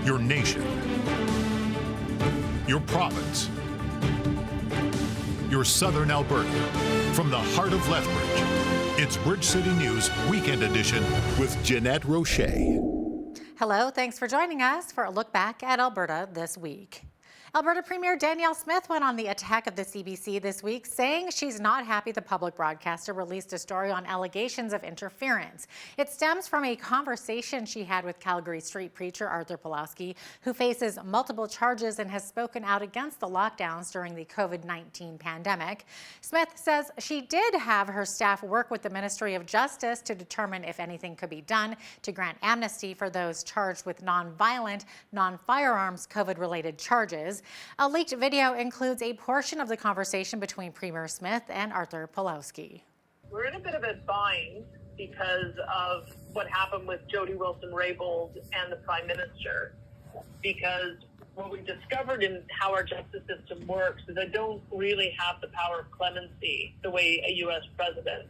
your nation, your province, your southern Alberta. From the heart of Lethbridge, it's Bridge City News Weekend Edition with Jeanette Roche. Hello, thanks for joining us for a look back at Alberta this week. Alberta Premier Danielle Smith went on the attack of the CBC this week, saying she's not happy the public broadcaster released a story on allegations of interference. It stems from a conversation she had with Calgary street preacher Arthur Pawlowski, who faces multiple charges and has spoken out against the lockdowns during the COVID-19 pandemic. Smith says she did have her staff work with the Ministry of Justice to determine if anything could be done to grant amnesty for those charged with non-violent, non-firearms COVID-related charges. A leaked video includes a portion of the conversation between Premier Smith and Arthur Pawlowski. We're in a bit of a bind because of what happened with Jody Wilson-Raybould and the Prime Minister, because what we discovered in how our justice system works is they don't really have the power of clemency the way a U.S. president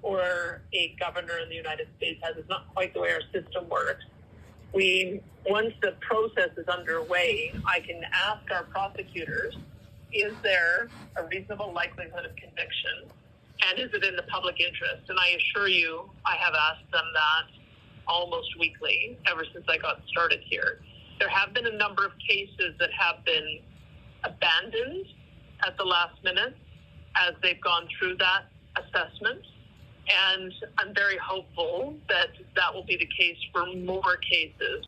or a governor in the United States has. It's not quite the way our system works. Once the process is underway, I can ask our prosecutors, is there a reasonable likelihood of conviction? And is it in the public interest? And I assure you, I have asked them that almost weekly ever since I got started here. There have been a number of cases that have been abandoned at the last minute as they've gone through that assessment. And I'm very hopeful that that will be the case for more cases.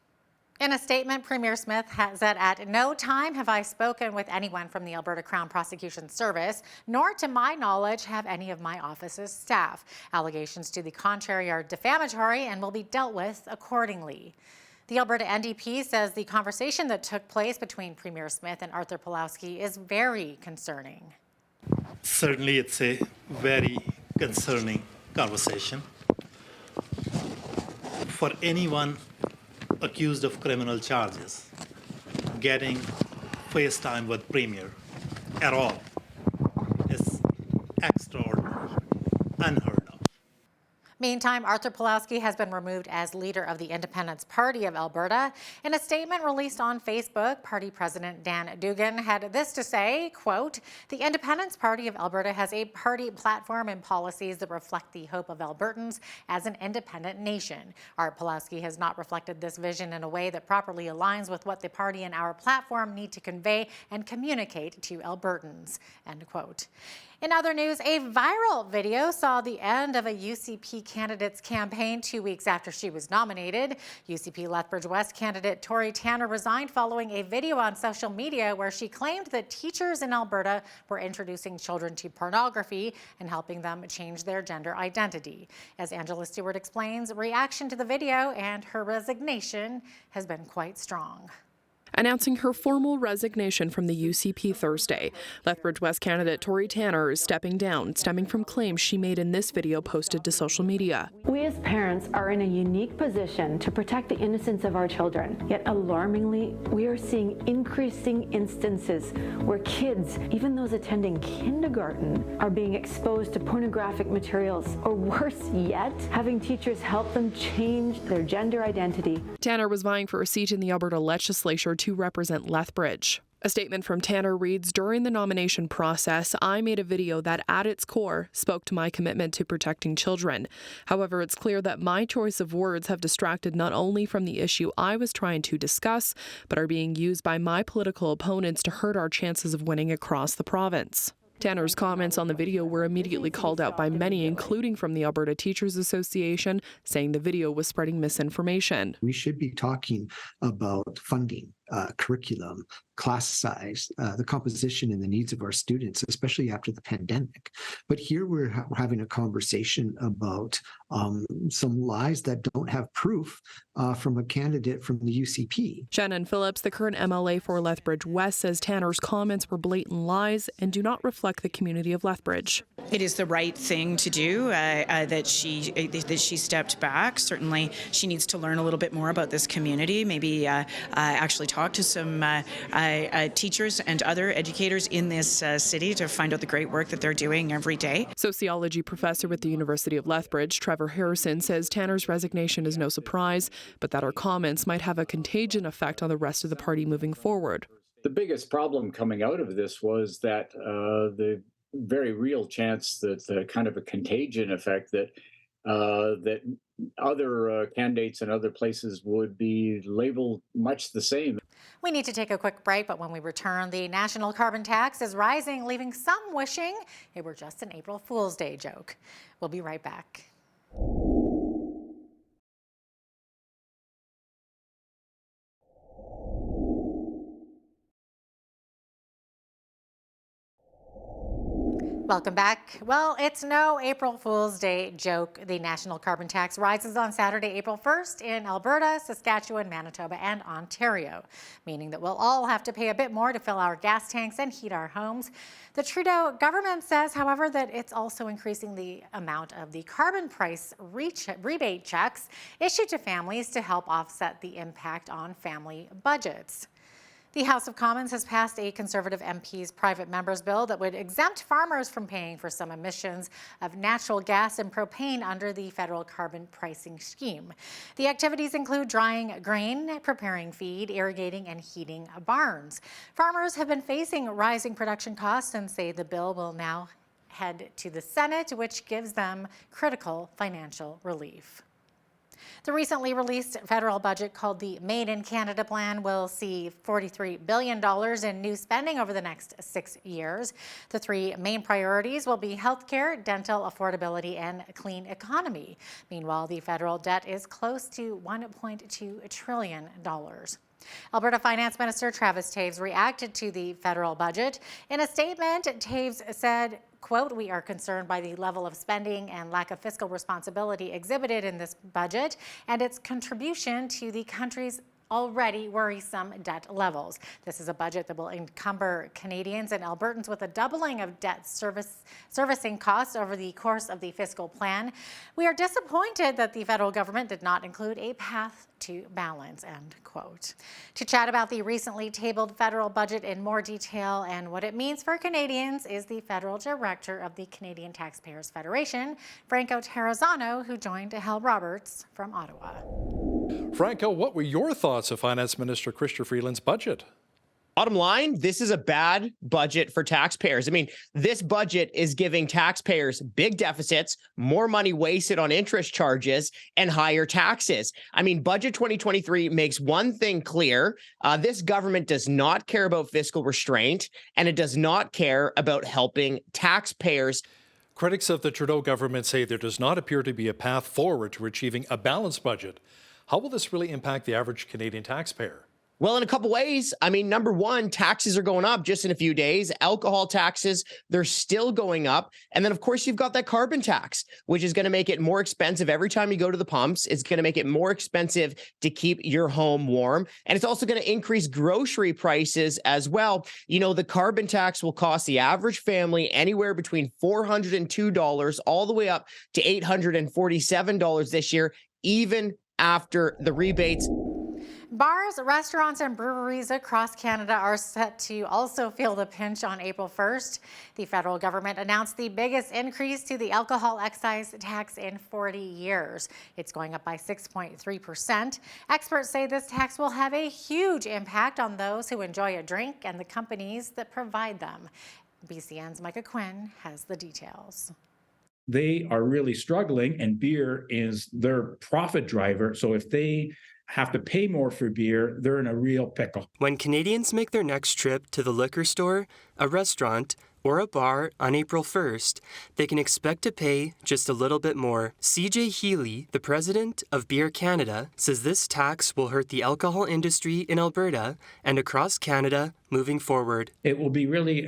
In a statement, Premier Smith has said, "At no time have I spoken with anyone from the Alberta Crown Prosecution Service, nor to my knowledge have any of my office's staff. Allegations to the contrary are defamatory and will be dealt with accordingly." The Alberta NDP says the conversation that took place between Premier Smith and Arthur Pawlowski is very concerning. Certainly, it's a very concerning conversation. For anyone accused of criminal charges, getting face time with Premier at all is extraordinary, unheard of. Meantime, Arthur Pawlowski has been removed as leader of the Independence Party of Alberta. In a statement released on Facebook, party president Dan Dugan had this to say, quote, "The Independence Party of Alberta has a party platform and policies that reflect the hope of Albertans as an independent nation. Art Pawlowski has not reflected this vision in a way that properly aligns with what the party and our platform need to convey and communicate to Albertans," end quote. In other news, a viral video saw the end of a UCP candidate's campaign 2 weeks after she was nominated. UCP Lethbridge West candidate Tori Tanner resigned following a video on social media where she claimed that teachers in Alberta were introducing children to pornography and helping them change their gender identity. As Angela Stewart explains, reaction to the video and her resignation has been quite strong. Announcing her formal resignation from the UCP Thursday, Lethbridge West candidate Tori Tanner is stepping down, stemming from claims she made in this video posted to social media. We as parents are in a unique position to protect the innocence of our children. Yet alarmingly, we are seeing increasing instances where kids, even those attending kindergarten, are being exposed to pornographic materials, or worse yet, having teachers help them change their gender identity. Tanner was vying for a seat in the Alberta legislature to represent Lethbridge. A statement from Tanner reads, "During the nomination process, I made a video that at its core spoke to my commitment to protecting children. However, it's clear that my choice of words have distracted not only from the issue I was trying to discuss, but are being used by my political opponents to hurt our chances of winning across the province." Tanner's comments on the video were immediately called out by many, including from the Alberta Teachers Association, saying the video was spreading misinformation. We should be talking about funding, curriculum, class size, the composition and the needs of our students, especially after the pandemic. But here we're having a conversation about some lies that don't have proof from a candidate from the UCP. Shannon Phillips, the current MLA for Lethbridge West, says Tanner's comments were blatant lies and do not reflect the community of Lethbridge. It is the right thing to do that she stepped back. Certainly, she needs to learn a little bit more about this community. Maybe actually talk talk to some teachers and other educators in this city to find out the great work that they're doing every day. Sociology professor with the University of Lethbridge, Trevor Harrison, says Tanner's resignation is no surprise, but that her comments might have a contagion effect on the rest of the party moving forward. The biggest problem coming out of this was that the very real chance that kind of a contagion effect that other candidates in other places would be labeled much the same. We need to take a quick break, but when we return, the national carbon tax is rising, leaving some wishing it were just an April Fool's Day joke. We'll be right back. Welcome back. Well, it's no April Fool's Day joke. The national carbon tax rises on Saturday, April 1st in Alberta, Saskatchewan, Manitoba, and Ontario, meaning that we'll all have to pay a bit more to fill our gas tanks and heat our homes. The Trudeau government says, however, that it's also increasing the amount of the carbon price rebate checks issued to families to help offset the impact on family budgets. The House of Commons has passed a Conservative MP's private members bill that would exempt farmers from paying for some emissions of natural gas and propane under the federal carbon pricing scheme. The activities include drying grain, preparing feed, irrigating, and heating barns. Farmers have been facing rising production costs and say the bill will now head to the Senate, which gives them critical financial relief. The recently released federal budget called the Made in Canada Plan will see $43 billion in new spending over the next 6 years. The three main priorities will be healthcare, dental affordability, and a clean economy. Meanwhile, the federal debt is close to $1.2 trillion. Alberta Finance Minister Travis Toews reacted to the federal budget. In a statement, Toews said, quote, "We are concerned by the level of spending and lack of fiscal responsibility exhibited in this budget and its contribution to the country's already worrisome debt levels. This is a budget that will encumber Canadians and Albertans with a doubling of debt servicing costs over the course of the fiscal plan. We are disappointed that the federal government did not include a path to balance," end quote. To chat about the recently tabled federal budget in more detail and what it means for Canadians is the federal director of the Canadian Taxpayers Federation, Franco Terrazzano, who joined Hal Roberts from Ottawa. Franco, what were your thoughts of Finance Minister Chrystia Freeland's budget? Bottom line, this is a bad budget for taxpayers. I mean, this budget is giving taxpayers big deficits, more money wasted on interest charges, and higher taxes. I mean, Budget 2023 makes one thing clear. This government does not care about fiscal restraint, and it does not care about helping taxpayers. Critics of the Trudeau government say there does not appear to be a path forward to achieving a balanced budget. How will this really impact the average Canadian taxpayer? Well, in a couple ways. I mean, number one, taxes are going up just in a few days. Alcohol taxes, they're still going up. And then, of course, you've got that carbon tax, which is going to make it more expensive every time you go to the pumps. It's going to make it more expensive to keep your home warm. And it's also going to increase grocery prices as well. You know, the carbon tax will cost the average family anywhere between $402 all the way up to $847 this year, even after the rebates. Bars, restaurants, and breweries across Canada are set to also feel the pinch on April 1st. The federal government announced the biggest increase to the alcohol excise tax in 40 years. It's going up by 6.3%. Experts say this tax will have a huge impact on those who enjoy a drink and the companies that provide them. BCN's Micah Quinn has the details. They are really struggling, and beer is their profit driver. So if they have to pay more for beer, they're in a real pickle. When Canadians make their next trip to the liquor store, a restaurant, or a bar on April 1st, they can expect to pay just a little bit more. CJ Healy, the president of Beer Canada, says this tax will hurt the alcohol industry in Alberta and across Canada moving forward. It will be really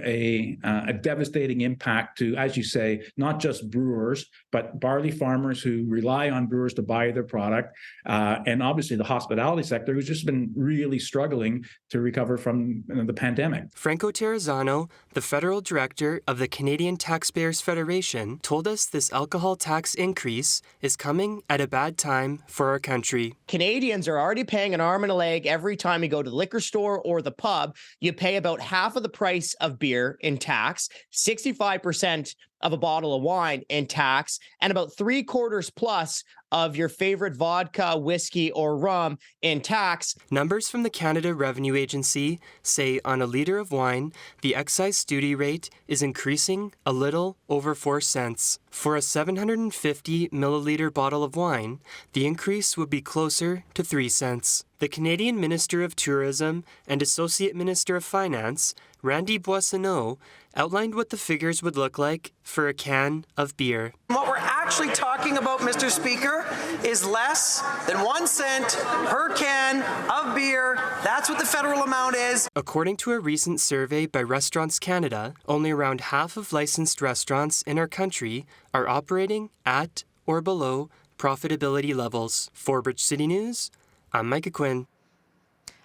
a devastating impact to, as you say, not just brewers, but barley farmers who rely on brewers to buy their product, and obviously the hospitality sector, who's just been really struggling to recover from the pandemic. Franco Terrazzano, the federal director of the Canadian Taxpayers Federation, told us this alcohol tax increase is coming at a bad time for our country. Canadians are already paying an arm and a leg every time you go to the liquor store or the pub. You pay about half of the price of beer in tax, 65% of a bottle of wine in tax, and about 3/4 plus of your favorite vodka, whiskey, or rum in tax. Numbers from the Canada Revenue Agency say on a liter of wine, the excise duty rate is increasing a little over 4 cents. For a 750 milliliter bottle of wine, the increase would be closer to 3 cents. The Canadian Minister of Tourism and Associate Minister of Finance, Randy Boissonneau, outlined what the figures would look like for a can of beer. What we're actually talking about, Mr. Speaker, is less than 1 cent per can of beer. That's what the federal amount is. According to a recent survey by Restaurants Canada, only around half of licensed restaurants in our country are operating at or below profitability levels. For Bridge City News, I'm Micah Quinn.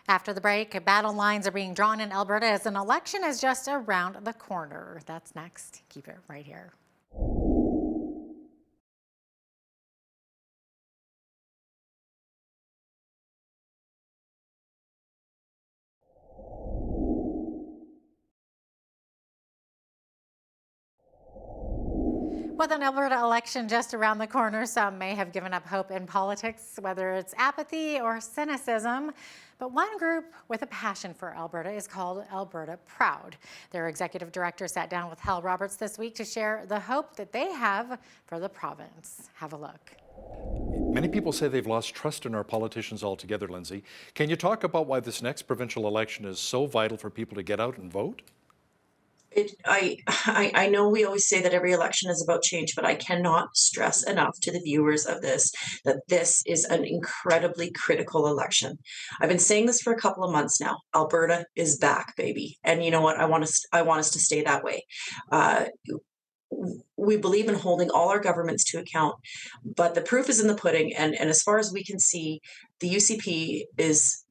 After the break, battle lines are being drawn in Alberta as an election is just around the corner. That's next. Keep it right here. With an Alberta election just around the corner, some may have given up hope in politics, whether it's apathy or cynicism. But one group with a passion for Alberta is called Alberta Proud. Their executive director sat down with Hal Roberts this week to share the hope that they have for the province. Have a look. Many people say they've lost trust in our politicians altogether, Lindsay. Can you talk about why this next provincial election is so vital for people to get out and vote? I know we always say that every election is about change, but I cannot stress enough to the viewers of this that this is an incredibly critical election. I've been saying this for a couple of months now. Alberta is back, baby. And you know what? I want us to stay that way. We believe in holding all our governments to account, but the proof is in the pudding. And as far as we can see, the UCP is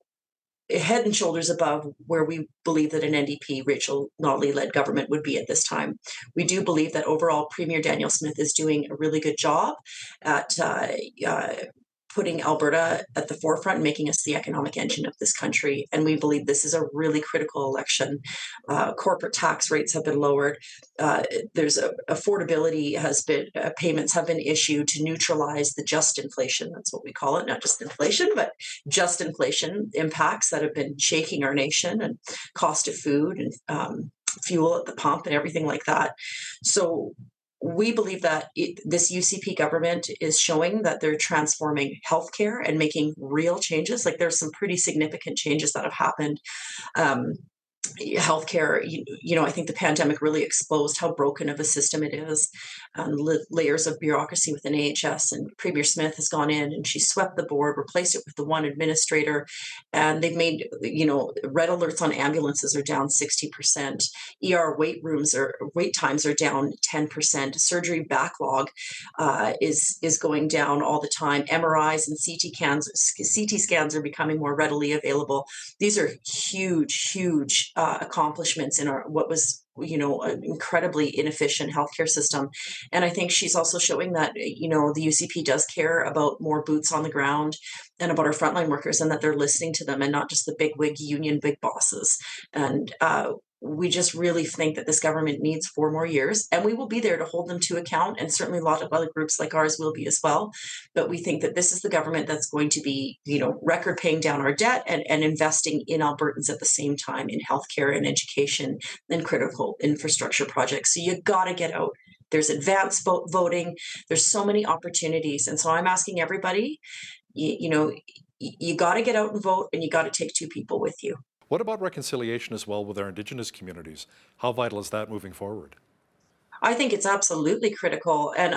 head and shoulders above where we believe that an NDP, Rachel Notley-led government would be at this time. We do believe that overall Premier Daniel Smith is doing a really good job at putting Alberta at the forefront and making us the economic engine of this country. And we believe this is a really critical election. Corporate tax rates have been lowered. There's affordability has been, payments have been issued to neutralize the just inflation. That's what we call it, not just inflation, but just inflation impacts that have been shaking our nation, and cost of food and fuel at the pump and everything like that. So we believe that this UCP government is showing that they're transforming healthcare and making real changes. Like there's some pretty significant changes that have happened. Healthcare, I think the pandemic really exposed how broken of a system it is, layers of bureaucracy within AHS. And Premier Smith has gone in and she swept the board, replaced it with the one administrator, and they've made, red alerts on ambulances are down 60%. ER wait times are down 10%. Surgery backlog is going down all the time. MRIs and CT scans are becoming more readily available. These are huge accomplishments in what was an incredibly inefficient healthcare system. And I think she's also showing that the UCP does care about more boots on the ground and about our frontline workers, and that they're listening to them and not just the big union big bosses. And we just really think that this government needs 4 more years, and we will be there to hold them to account. And certainly a lot of other groups like ours will be as well. But we think that this is the government that's going to be, record paying down our debt and investing in Albertans at the same time in healthcare and education and critical infrastructure projects. So you got to get out. There's advanced voting. There's so many opportunities. And so I'm asking everybody, you got to get out and vote, and you got to take 2 people with you. What about reconciliation as well with our Indigenous communities? How vital is that moving forward? I think it's absolutely critical. And,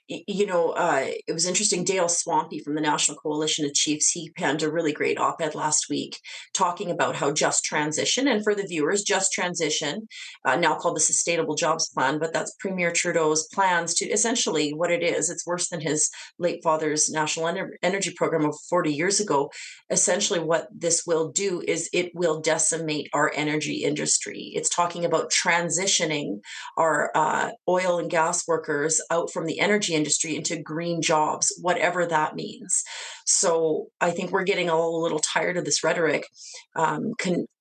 It was interesting. Dale Swampy from the National Coalition of Chiefs, he penned a really great op-ed last week talking about how just transition, and for the viewers, just transition, now called the Sustainable Jobs Plan, but that's Premier Trudeau's plans to essentially what it is. It's worse than his late father's national energy program of 40 years ago. Essentially, what this will do is it will decimate our energy industry. It's talking about transitioning our oil and gas workers out from the energy industry into green jobs, whatever that means. So I think we're getting all a little tired of this rhetoric,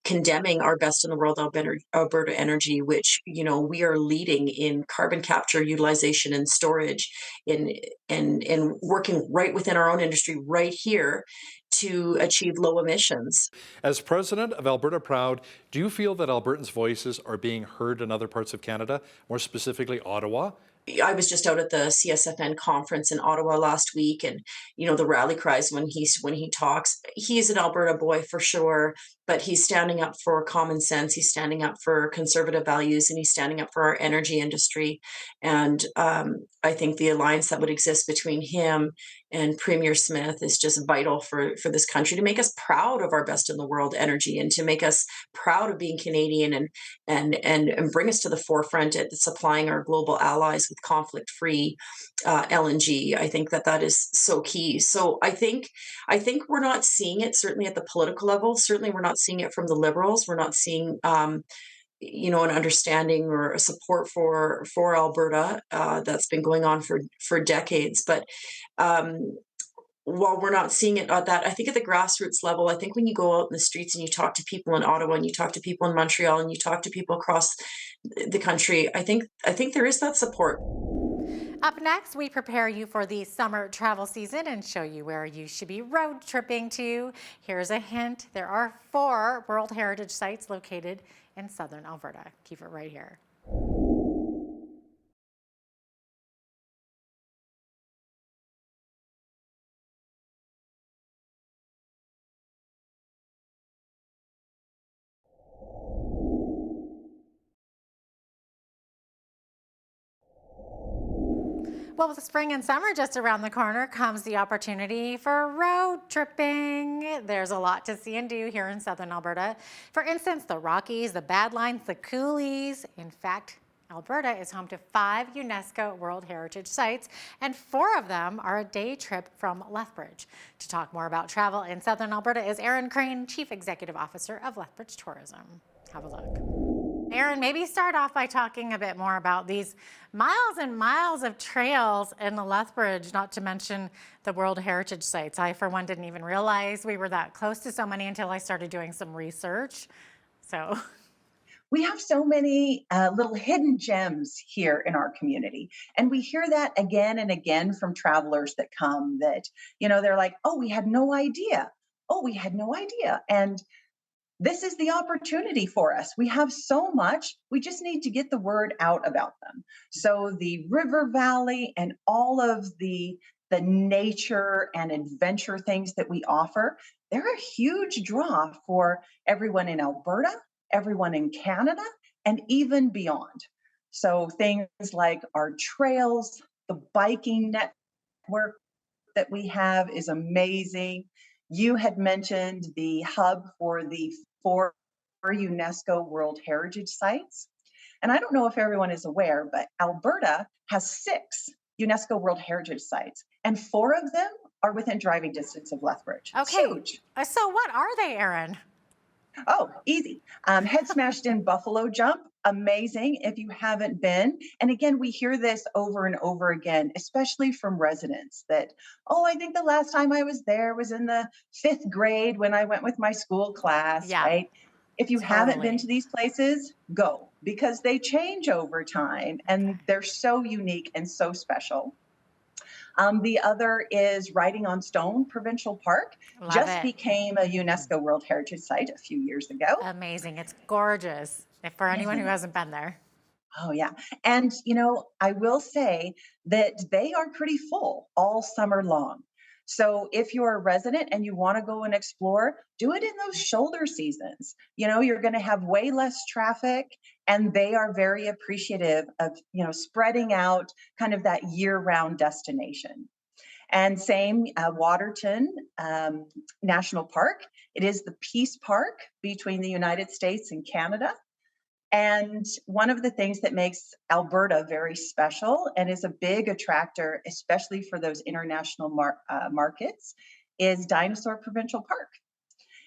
condemning our best in the world Alberta energy, which we are leading in carbon capture, utilization, and storage, in working right within our own industry right here to achieve low emissions. As president of Alberta Proud, do you feel that Albertans' voices are being heard in other parts of Canada, more specifically Ottawa? I was just out at the CSFN conference in Ottawa last week, and the rally cries when he talks. He's an Alberta boy for sure, but he's standing up for common sense. He's standing up for conservative values, and he's standing up for our energy industry. And I think the alliance that would exist between him and Premier Smith is just vital for this country, to make us proud of our best in the world energy, and to make us proud of being Canadian, and bring us to the forefront at supplying our global allies with conflict-free LNG. I think that is so key. So I think we're not seeing it, certainly at the political level. Certainly we're not seeing it from the Liberals. We're not seeing an understanding or a support for Alberta that's been going on for decades. But while we're not seeing it at that, I think at the grassroots level, I think when you go out in the streets and you talk to people in Ottawa, and you talk to people in Montreal, and you talk to people across the country, I think there is that support. Up next, we prepare you for the summer travel season and show you where you should be road tripping to. Here's a hint. There are 4 World Heritage Sites located in southern Alberta. Keep it right here. Well, with spring and summer just around the corner comes the opportunity for road tripping. There's a lot to see and do here in southern Alberta. For instance, the Rockies, the Badlands, the Coulees. In fact, Alberta is home to 5 UNESCO World Heritage Sites, and 4 of them are a day trip from Lethbridge. To talk more about travel in southern Alberta is Aaron Crane, Chief Executive Officer of Lethbridge Tourism. Have a look. Aaron, maybe start off by talking a bit more about these miles and miles of trails in the Lethbridge, not to mention the World Heritage Sites. I, for one, didn't even realize we were that close to so many until I started doing some research. So we have so many little hidden gems here in our community. And we hear that again and again from travelers that come that, they're like, oh, we had no idea. Oh, we had no idea. And this is the opportunity for us. We have so much. We just need to get the word out about them. So the River Valley and all of the nature and adventure things that we offer, they're a huge draw for everyone in Alberta, everyone in Canada, and even beyond. So things like our trails, the biking network that we have is amazing. You had mentioned the hub for the 4 UNESCO World Heritage Sites. And I don't know if everyone is aware, but Alberta has 6 UNESCO World Heritage Sites, and 4 of them are within driving distance of Lethbridge. Okay. Huge. So what are they, Aaron? Oh, easy. Head Smashed In Buffalo Jump. Amazing if you haven't been. And again, we hear this over and over again, especially from residents that, oh, I think the last time I was there was in the 5th grade when I went with my school class, right? If you haven't been to these places, go, because they change over time and they're so unique and so special. The other is Riding on Stone Provincial Park. Became a UNESCO World Heritage Site a few years ago. Amazing. It's gorgeous for anyone who hasn't been there. Oh, yeah. And, I will say that they are pretty full all summer long. So if you're a resident and you want to go and explore, do it in those shoulder seasons. You know, you're going to have way less traffic, and they are very appreciative of, you know, spreading out kind of that year-round destination. And same, Waterton National Park. It is the peace park between the United States and Canada. And one of the things that makes Alberta very special and is a big attractor, especially for those international markets, is Dinosaur Provincial Park.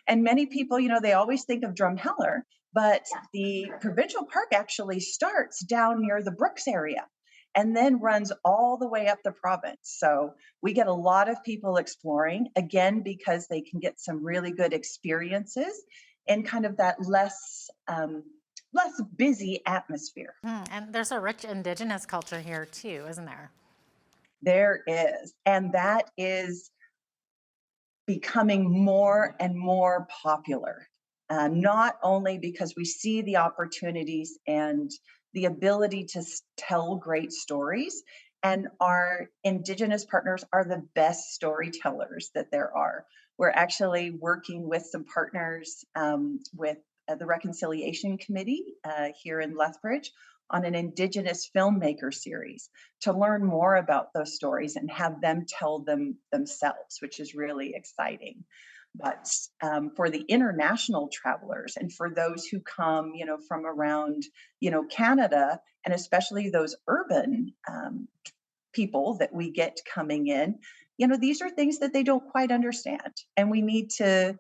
And many people, you know, they always think of Drumheller, but the provincial park actually starts down near the Brooks area and then runs all the way up the province. So we get a lot of people exploring, again, because they can get some really good experiences in kind of that less busy atmosphere. And there's a rich Indigenous culture here too, isn't there? There is, and that is becoming more and more popular, not only because we see the opportunities and the ability to tell great stories, and our Indigenous partners are the best storytellers that there are. We're actually working with some partners with the Reconciliation Committee here in Lethbridge on an Indigenous filmmaker series to learn more about those stories and have them tell them themselves, which is really exciting. But for the international travelers and for those who come, you know, from around, you know, Canada, and especially those urban people that we get coming in, you know, these are things that they don't quite understand, and we need to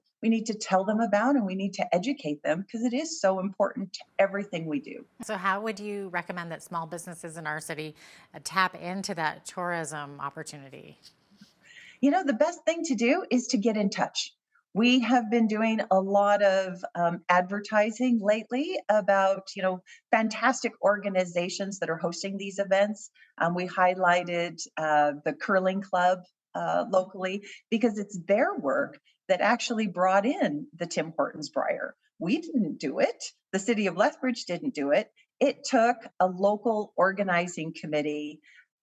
tell them about, and we need to educate them because it is so important to everything we do. So how would you recommend that small businesses in our city tap into that tourism opportunity? You know, the best thing to do is to get in touch. We have been doing a lot of advertising lately about, you know, fantastic organizations that are hosting these events. We highlighted the curling club locally because it's their work that actually brought in the Tim Hortons Briar. We didn't do it. The city of Lethbridge didn't do it. It took a local organizing committee,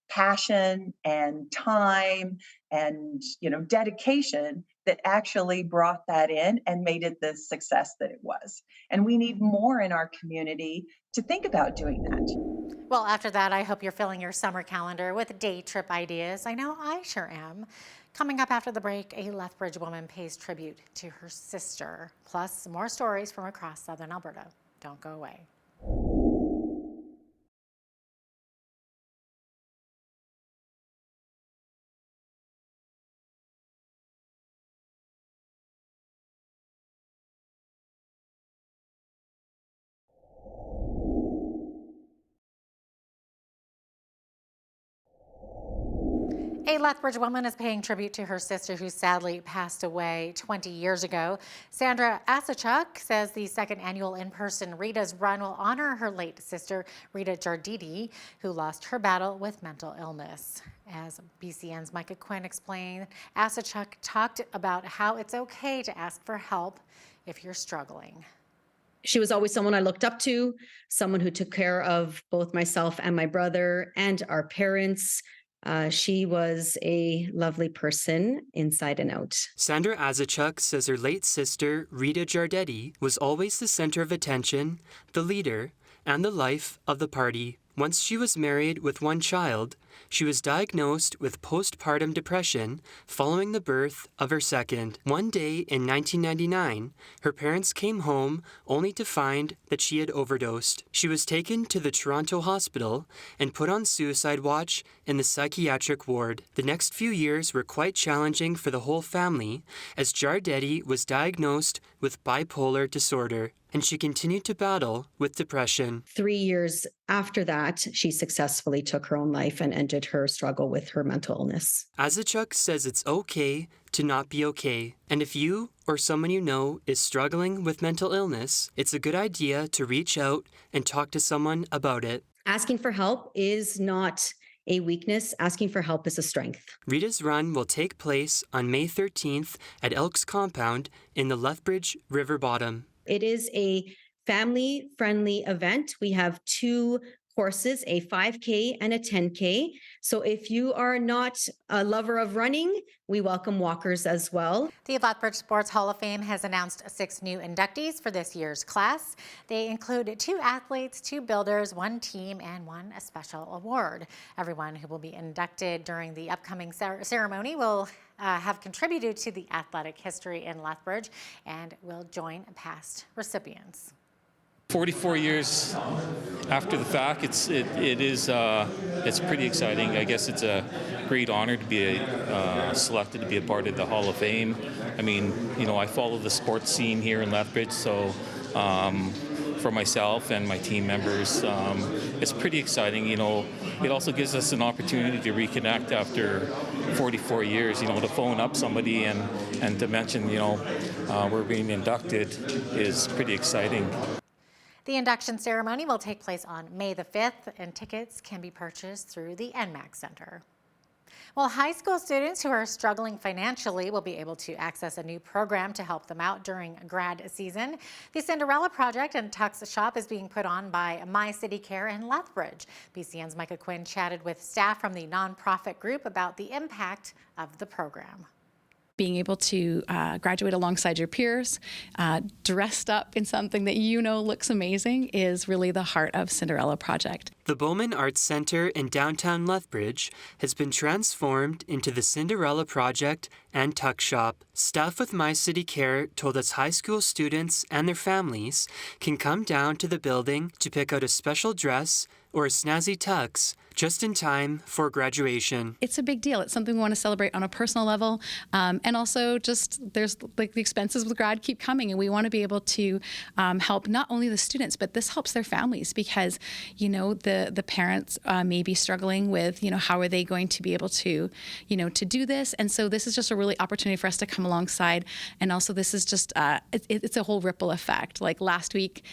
passion and time and, you know, dedication that actually brought that in and made it the success that it was. And we need more in our community to think about doing that. Well, after that, I hope you're filling your summer calendar with day trip ideas. I know I sure am. Coming up after the break, a Lethbridge woman pays tribute to her sister, plus more stories from across southern Alberta. Don't go away. A Lethbridge woman is paying tribute to her sister who sadly passed away 20 years ago. Sandra Asachuk says the second annual in-person Rita's Run will honor her late sister, Rita Jardidi, who lost her battle with mental illness. As BCN's Micah Quinn explained, Asachuk talked about how it's okay to ask for help if you're struggling. She was always someone I looked up to, someone who took care of both myself and my brother and our parents. She was a lovely person inside and out. Sandra Asachuk says her late sister, Rita Jardidi, was always the center of attention, the leader, and the life of the party. Once she was married with one child, she was diagnosed with postpartum depression following the birth of her second. One day in 1999, her parents came home only to find that she had overdosed. She was taken to the Toronto hospital and put on suicide watch in the psychiatric ward. The next few years were quite challenging for the whole family as Jardidi was diagnosed with bipolar disorder, and she continued to battle with depression. 3 years after that, she successfully took her own life and ended her struggle with her mental illness. Asachuk says it's okay to not be okay. And if you or someone you know is struggling with mental illness, it's a good idea to reach out and talk to someone about it. Asking for help is not a weakness. Asking for help is a strength. Rita's Run will take place on May 13th at Elks Compound in the Lethbridge River Bottom. It is a family-friendly event. We have 2 courses, a 5K and a 10K. So if you are not a lover of running, we welcome walkers as well. The Lethbridge Sports Hall of Fame has announced 6 new inductees for this year's class. They include 2 athletes, 2 builders, 1 team, and 1 special award. Everyone who will be inducted during the upcoming ceremony will have contributed to the athletic history in Lethbridge and will join past recipients. 44 years after the fact, it's pretty exciting. I guess it's a great honor to be selected to be a part of the Hall of Fame. I mean, you know, I follow the sports scene here in Lethbridge, so for myself and my team members, it's pretty exciting. You know, it also gives us an opportunity to reconnect after 44 years. You know, to phone up somebody and to mention, you know, we're being inducted is pretty exciting. The induction ceremony will take place on May the 5th, and tickets can be purchased through the NMAC Center. Well, high school students who are struggling financially will be able to access a new program to help them out during grad season. The Cinderella Project and Tux Shop is being put on by My City Care in Lethbridge. BCN's Micah Quinn chatted with staff from the nonprofit group about the impact of the program. Being able to graduate alongside your peers, dressed up in something that you know looks amazing, is really the heart of Cinderella Project. The Bowman Arts Center in downtown Lethbridge has been transformed into the Cinderella Project and Tuck Shop. Staff with My City Care told us high school students and their families can come down to the building to pick out a special dress or a snazzy tux just in time for graduation. It's a big deal. It's something we want to celebrate on a personal level. And also just there's like the expenses with grad keep coming, and we want to be able to help not only the students, but this helps their families because, you know, the parents may be struggling with, you know, how are they going to be able to, you know, to do this. And so this is just a really opportunity for us to come alongside. And also this is just, it's a whole ripple effect. Like last week,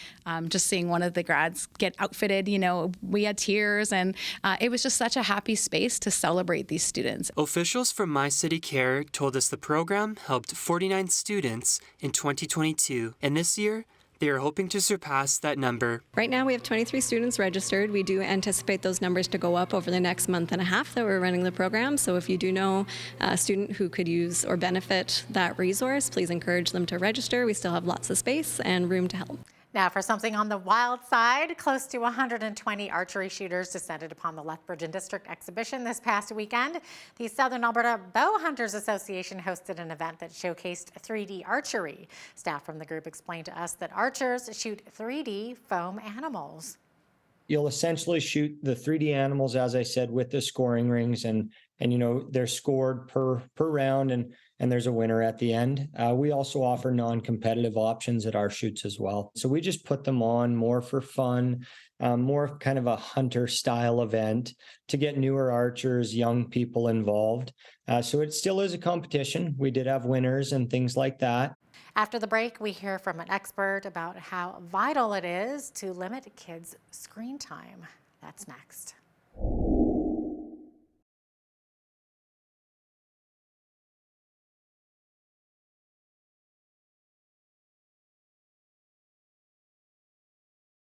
just seeing one of the grads get outfitted, you know, we had tears, and it was just such a happy space to celebrate these students. Officials from My City Care told us the program helped 49 students in 2022, and this year, they are hoping to surpass that number. Right now we have 23 students registered. We do anticipate those numbers to go up over the next month and a half that we're running the program. So if you do know a student who could use or benefit that resource, please encourage them to register. We still have lots of space and room to help. Now for something on the wild side, close to 120 archery shooters descended upon the Lethbridge and District exhibition this past weekend. The Southern Alberta Bow Hunters Association hosted an event that showcased 3D archery. Staff from the group explained to us that archers shoot 3D foam animals. You'll essentially shoot the 3D animals, as I said, with the scoring rings, and you know they're scored per round, and there's a winner at the end. We also offer non-competitive options at our shoots as well. So we just put them on more for fun, more kind of a hunter style event to get newer archers, young people involved. So it still is a competition. We did have winners and things like that. After the break, we hear from an expert about how vital it is to limit kids' screen time. That's next.